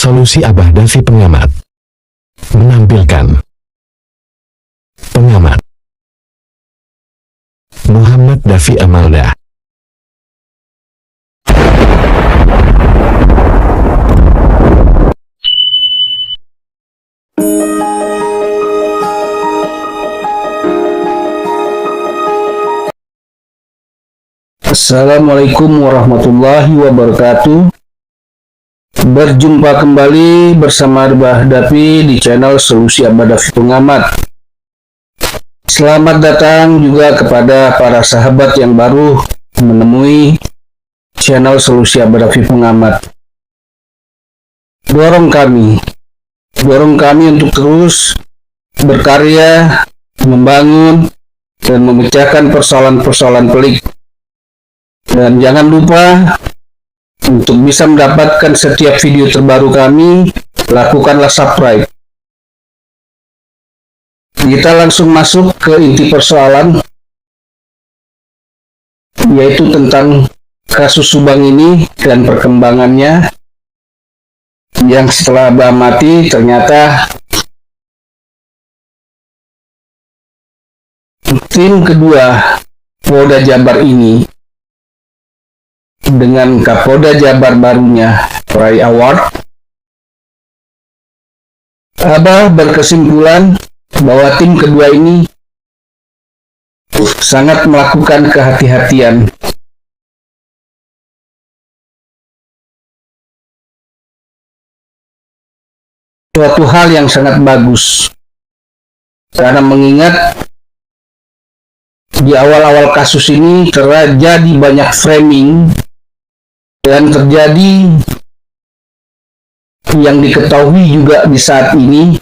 Solusi Abah Davi Pengamat menampilkan pengamat Muhammad Davi Amalda. Assalamualaikum warahmatullahi wabarakatuh. Berjumpa kembali bersama Abah Davi di channel Solusi Abah Davi Pengamat. Selamat datang juga kepada para sahabat yang baru menemui channel Solusi Abah Davi Pengamat. Dorong kami untuk terus berkarya, membangun, dan memecahkan persoalan-persoalan pelik. Dan jangan lupa untuk bisa mendapatkan setiap video terbaru kami, lakukanlah subscribe. Kita langsung masuk ke inti persoalan, yaitu tentang kasus Subang ini dan perkembangannya, yang setelah Abah mati ternyata tim kedua Polda Jabar ini dengan Kapolda Jabar barunya Ray Award, Abah berkesimpulan bahwa tim kedua ini sangat melakukan kehati-hatian. Suatu hal yang sangat bagus, karena mengingat di awal-awal kasus ini terjadi banyak framing dan terjadi yang diketahui juga di saat ini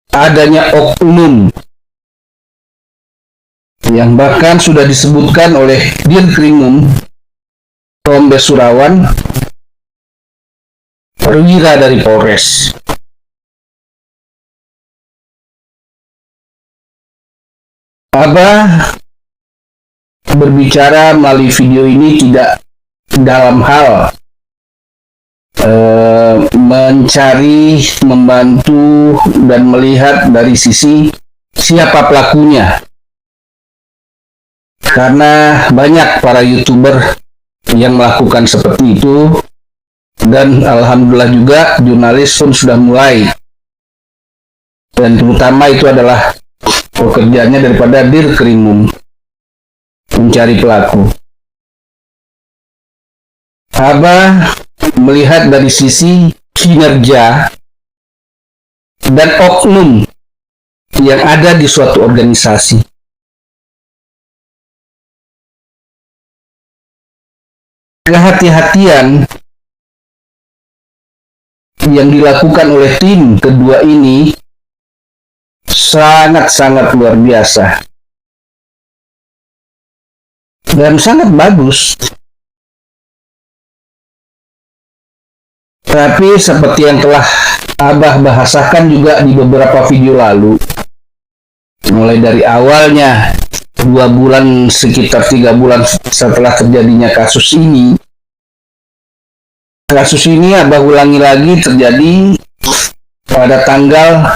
adanya oknum yang bahkan sudah disebutkan oleh Dirkrimum Kombes Surawan, perwira dari Polres. Abah berbicara melalui video ini tidak dalam hal mencari, membantu, dan melihat dari sisi siapa pelakunya, karena banyak para YouTuber yang melakukan seperti itu, dan alhamdulillah juga jurnalis pun sudah mulai, dan terutama itu adalah pekerjaannya daripada Dirkrimum mencari pelaku. Abah melihat dari sisi kinerja dan oknum yang ada di suatu organisasi. Kehati-hatian yang dilakukan oleh tim kedua ini sangat-sangat luar biasa dan sangat bagus. Tapi seperti yang telah Abah bahasakan juga di beberapa video lalu, mulai dari awalnya 2 bulan, sekitar 3 bulan setelah terjadinya kasus ini Abah ulangi lagi terjadi pada tanggal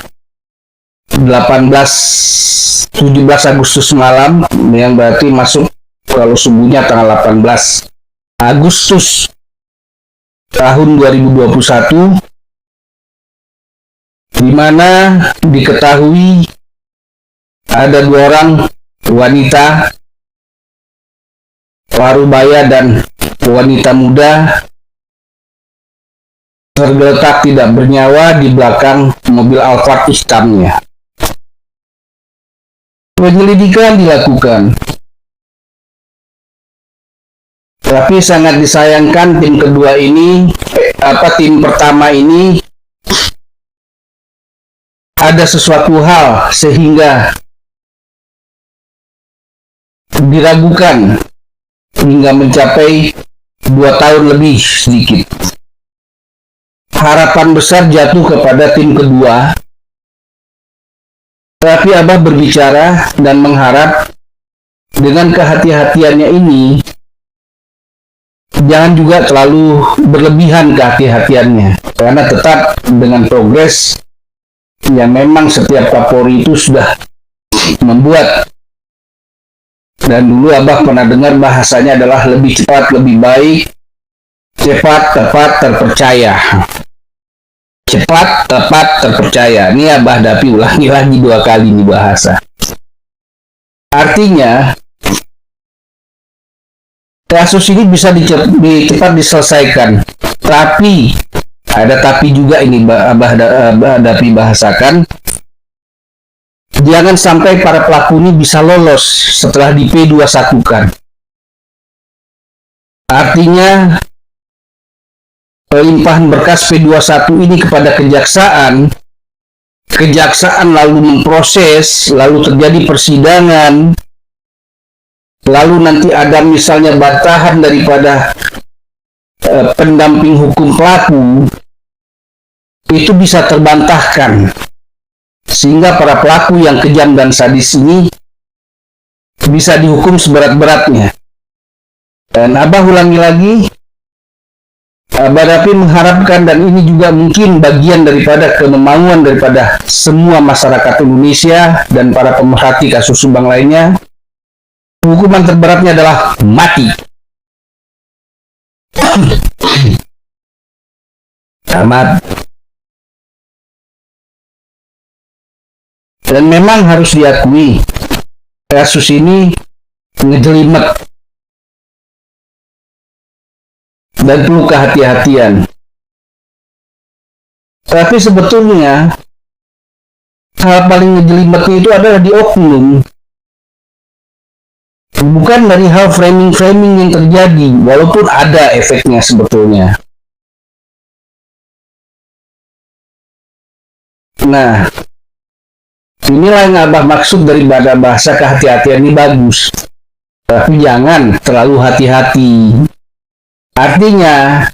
17 Agustus malam, yang berarti masuk kalau subuhnya tanggal 18 Agustus tahun 2021, di mana diketahui ada 2 orang wanita parubaya dan wanita muda tergeletak tidak bernyawa di belakang mobil Alphard hitamnya. Penyelidikan dilakukan, tapi sangat disayangkan tim kedua ini, tim pertama ini ada sesuatu hal sehingga diragukan hingga mencapai 2 tahun lebih sedikit. Harapan besar jatuh kepada tim kedua, tapi Abah berbicara dan mengharap dengan kehati-hatiannya ini jangan juga terlalu berlebihan kehati-hatiannya, karena tetap dengan progres yang memang setiap Kapolri itu sudah membuat. Dan dulu Abah pernah dengar bahasanya adalah lebih cepat, lebih baik, cepat, tepat, terpercaya. Cepat, tepat, terpercaya. Ini Abah Dapi ulangi lagi 2 kali nih bahasa. Artinya, kasus ini bisa cepat diselesaikan. Tapi, ada tapi juga ini Abah Dapi bahasakan. Jangan sampai para pelaku ini bisa lolos setelah di P21-kan. Artinya, pelimpahan berkas P21 ini kepada kejaksaan lalu memproses, lalu terjadi persidangan, lalu nanti ada misalnya bantahan daripada pendamping hukum pelaku, itu bisa terbantahkan. Sehingga para pelaku yang kejam dan sadis ini bisa dihukum seberat-beratnya. Dan Abah ulangi lagi, Abah Dapi mengharapkan, dan ini juga mungkin bagian daripada kemauan daripada semua masyarakat Indonesia dan para pemerhati kasus Subang lainnya, hukuman terberatnya adalah mati. Tamat. Dan memang harus diakui, kasus ini ngejelimet dan perlu kehati-hatian. Tapi sebetulnya hal paling ngejelimetnya itu adalah di oknum, bukan dari hal framing-framing yang terjadi, walaupun ada efeknya sebetulnya. Nah, inilah yang Abah maksud dari bahasa kehati-hatian ini bagus. Tapi jangan terlalu hati-hati. Artinya,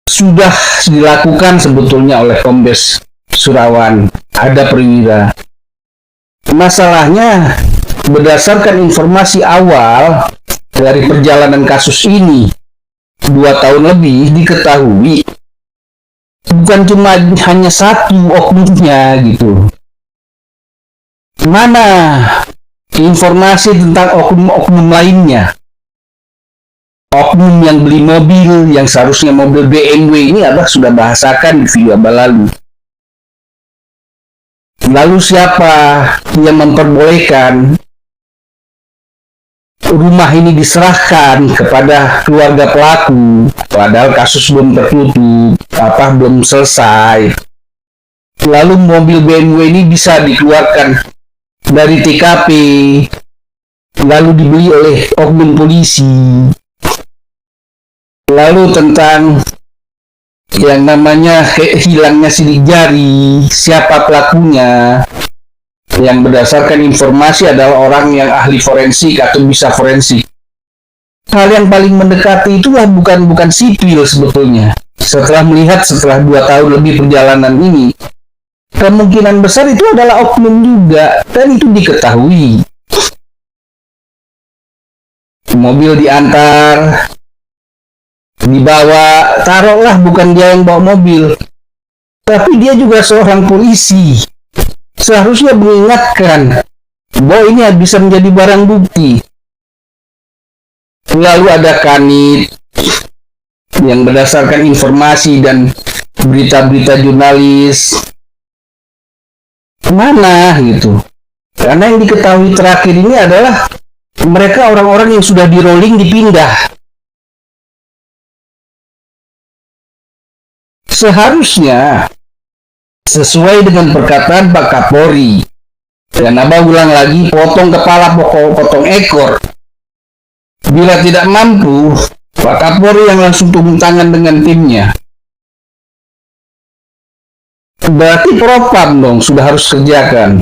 sudah dilakukan sebetulnya oleh Kombes Surawan, ada perwira. Masalahnya, berdasarkan informasi awal dari perjalanan kasus ini, 2 tahun lebih diketahui, bukan cuma hanya satu oknumnya gitu. Mana informasi tentang oknum-oknum lainnya? Oknum yang beli mobil, yang seharusnya mobil BMW ini Abah sudah bahasakan di video Abah lalu. Lalu siapa yang memperbolehkan rumah ini diserahkan kepada keluarga pelaku, padahal kasus belum tertutup, belum selesai. Lalu mobil BMW ini bisa dikeluarkan dari TKP, lalu dibeli oleh oknum polisi. Lalu tentang yang namanya hilangnya sidik jari, siapa pelakunya, yang berdasarkan informasi adalah orang yang ahli forensik atau bisa forensik. Hal yang paling mendekati itulah bukan sipil sebetulnya. Setelah 2 tahun lebih perjalanan ini, kemungkinan besar itu adalah oknum juga, dan itu diketahui. Mobil diantar, dibawa, taruhlah bukan dia yang bawa mobil, tapi dia juga seorang polisi. Seharusnya mengingatkan bahwa ini bisa menjadi barang bukti. Lalu ada kanit yang berdasarkan informasi dan berita-berita jurnalis. Mana gitu? Karena yang diketahui terakhir ini adalah mereka orang-orang yang sudah di-rolling dipindah. Seharusnya sesuai dengan perkataan Pak Kapolri, dan Abah ulang lagi, potong kepala potong ekor. Bila tidak mampu, Pak Kapolri yang langsung turun tangan dengan timnya. Berarti propam dong sudah harus kerjakan.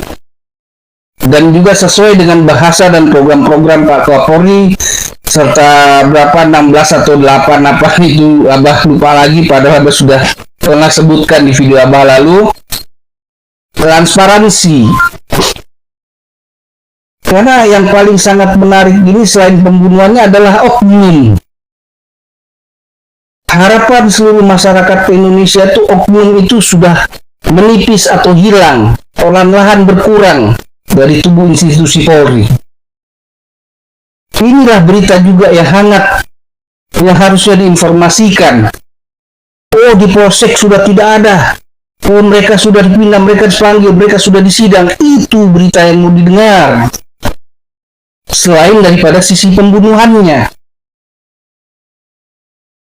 Dan juga sesuai dengan bahasa dan program-program Pak Kapolri, serta berapa 16 atau 8 apa itu Abah lupa lagi, padahal Abah sudah pernah sebutkan di video Abah lalu. Transparansi. Karena yang paling sangat menarik ini selain pembunuhannya adalah oknum. harapan seluruh masyarakat Indonesia itu oknum itu sudah menipis atau hilang, perlahan-lahan berkurang dari tubuh institusi Polri. Inilah berita juga yang hangat yang harusnya diinformasikan. Oh, di Polsek sudah tidak ada. Oh, mereka sudah dipindah, mereka dipanggil, mereka sudah disidang. Itu berita yang mau didengar. Selain daripada sisi pembunuhannya,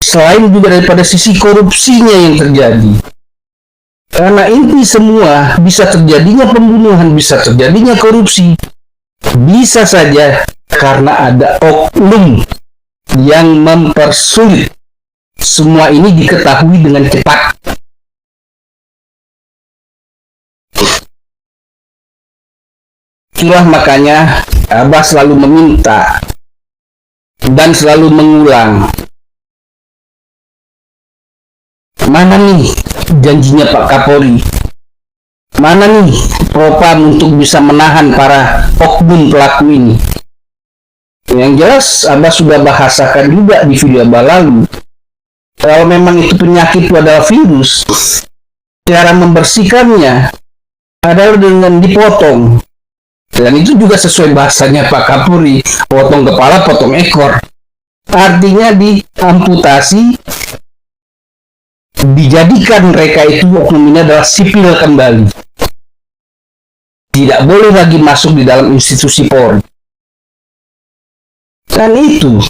selain juga daripada sisi korupsinya yang terjadi. Karena inti semua, bisa terjadinya pembunuhan, bisa terjadinya korupsi, bisa saja karena ada oknum yang mempersulit. Semua ini diketahui dengan cepat. Itulah makanya Abah selalu meminta dan selalu mengulang. Mana nih janjinya Pak Kapolri? Mana nih propam untuk bisa menahan para oknum pelaku ini? Yang jelas Abah sudah bahasakan juga di video Abah lalu. Kalau memang itu penyakit adalah virus, cara membersihkannya adalah dengan dipotong. Dan itu juga sesuai bahasanya Pak Kapolri, potong kepala, potong ekor. Artinya diamputasi, dijadikan mereka itu oknum ini adalah sipil kembali. Tidak boleh lagi masuk di dalam institusi Polri. Dan itu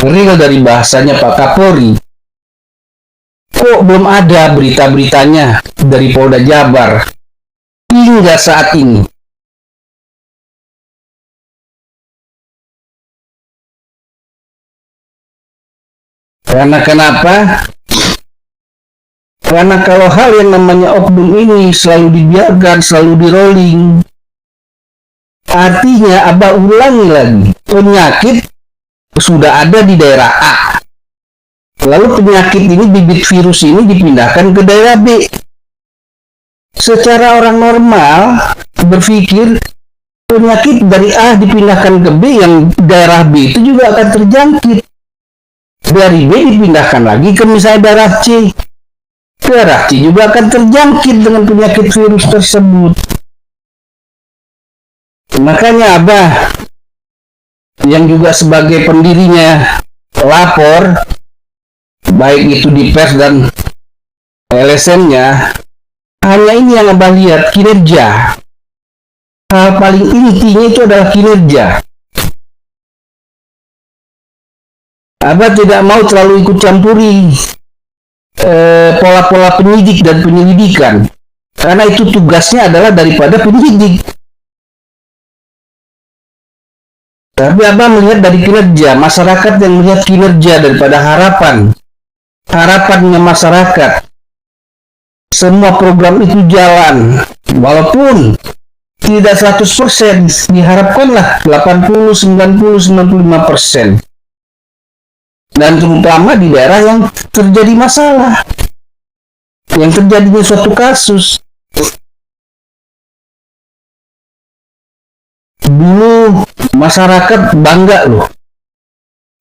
real dari bahasanya Pak Kapolri. Kok belum ada berita-beritanya dari Polda Jabar hingga saat ini? Karena kenapa? Karena kalau hal yang namanya oknum ini selalu dibiarkan, selalu di-rolling, artinya Abah ulangi lagi, penyakit sudah ada di daerah A. Lalu penyakit ini, bibit virus ini dipindahkan ke daerah B. Secara orang normal berpikir penyakit dari A dipindahkan ke B, yang daerah B itu juga akan terjangkit. Dari B dipindahkan lagi ke misalnya daerah C. Daerah C juga akan terjangkit dengan penyakit virus tersebut. Makanya Abah yang juga sebagai pendirinya pelapor, baik itu di pers dan LSM-nya, hanya ini yang Abah lihat, kinerja. Hal paling intinya itu adalah kinerja. Abah tidak mau terlalu ikut campuri pola-pola penyidik dan penyelidikan, karena itu tugasnya adalah daripada penyidik. Tapi Abah melihat dari kinerja, masyarakat yang melihat kinerja daripada harapannya masyarakat. Semua program itu jalan, walaupun tidak 100%, diharapkanlah 80, 90, 95%. Dan terutama di daerah yang terjadi masalah, yang terjadinya suatu kasus. Dulu masyarakat bangga loh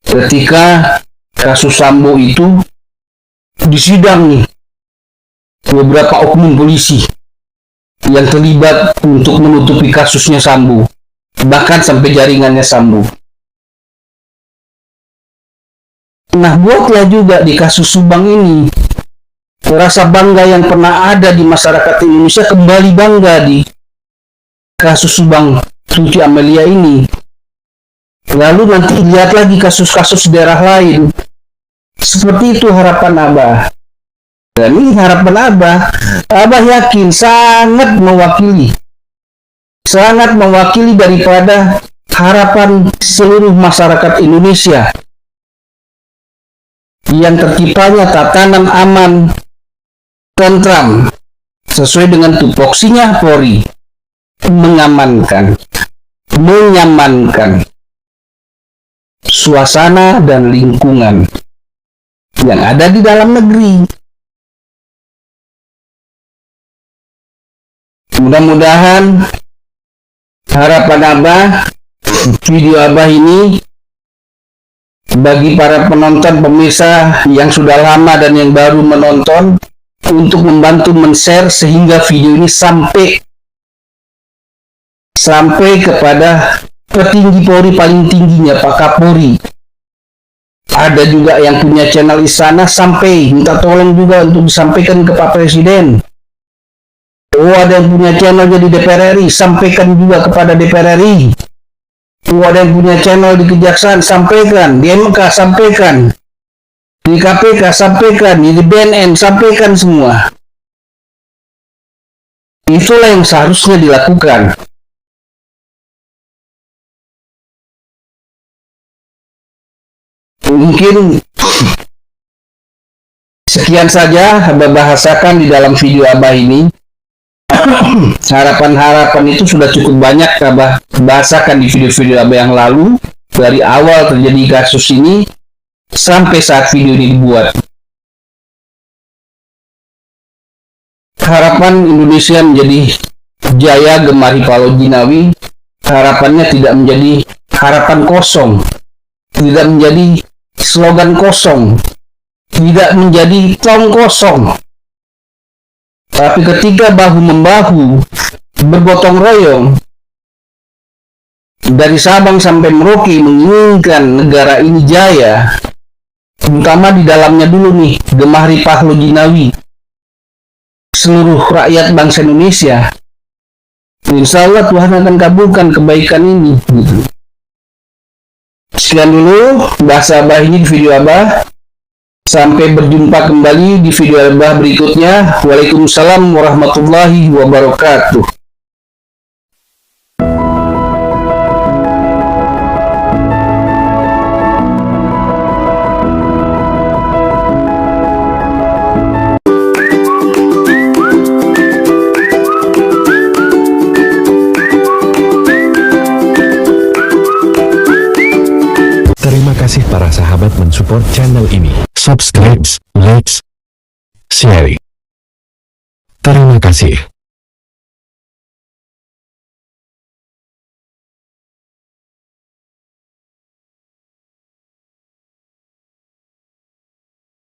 ketika kasus Sambo itu disidang nih beberapa oknum polisi yang terlibat untuk menutupi kasusnya Sambo, bahkan sampai jaringannya Sambo. Nah, buatlah juga di kasus Subang ini rasa bangga yang pernah ada di masyarakat Indonesia kembali bangga di kasus Subang Tuti Amelia ini. Lalu nanti lihat lagi kasus-kasus daerah lain. Seperti itu harapan Abah. Dan ini harapan Abah. Abah yakin sangat mewakili daripada harapan seluruh masyarakat Indonesia yang terciptanya tatanan aman, tentram, sesuai dengan tupoksinya Polri, menyamankan suasana dan lingkungan yang ada di dalam negeri. Mudah-mudahan harapan Abah, video Abah ini bagi para penonton pemirsa yang sudah lama dan yang baru menonton, untuk membantu men-share sehingga video ini sampai kepada petinggi Polri paling tingginya, Pak Kapolri. Ada juga yang punya channel istana, sampai minta tolong juga untuk disampaikan ke Pak Presiden. Oh, ada yang punya channel jadi DPR RI, sampaikan juga kepada DPR RI. Oh, ada yang punya channel di Kejaksaan, sampaikan. Di MK, sampaikan. Di KPK, sampaikan. Di BNN, sampaikan semua. Itulah yang seharusnya dilakukan. Mungkin sekian saja Abah bahasakan di dalam video Abah ini. Harapan-harapan itu sudah cukup banyak Abah bahasakan di video-video Abah yang lalu, dari awal terjadi kasus ini sampai saat video ini dibuat. Harapan Indonesia menjadi jaya Gemari Palau Jinawi. Harapannya tidak menjadi harapan kosong, tidak menjadi slogan kosong, tidak menjadi tong kosong, tapi ketika bahu-membahu bergotong royong dari Sabang sampai Merauke menginginkan negara ini jaya, terutama di dalamnya dulu nih Gemari Palau Jinawi, seluruh rakyat bangsa Indonesia, insya Allah Tuhan akan kabulkan kebaikan ini gitu. Sekian dulu bahasa Abah ini di video Abah. Sampai berjumpa kembali di video Abah berikutnya. Waalaikumsalam warahmatullahi wabarakatuh. Terima kasih para sahabat mensupport channel ini. Subscribe, like, share. Terima kasih.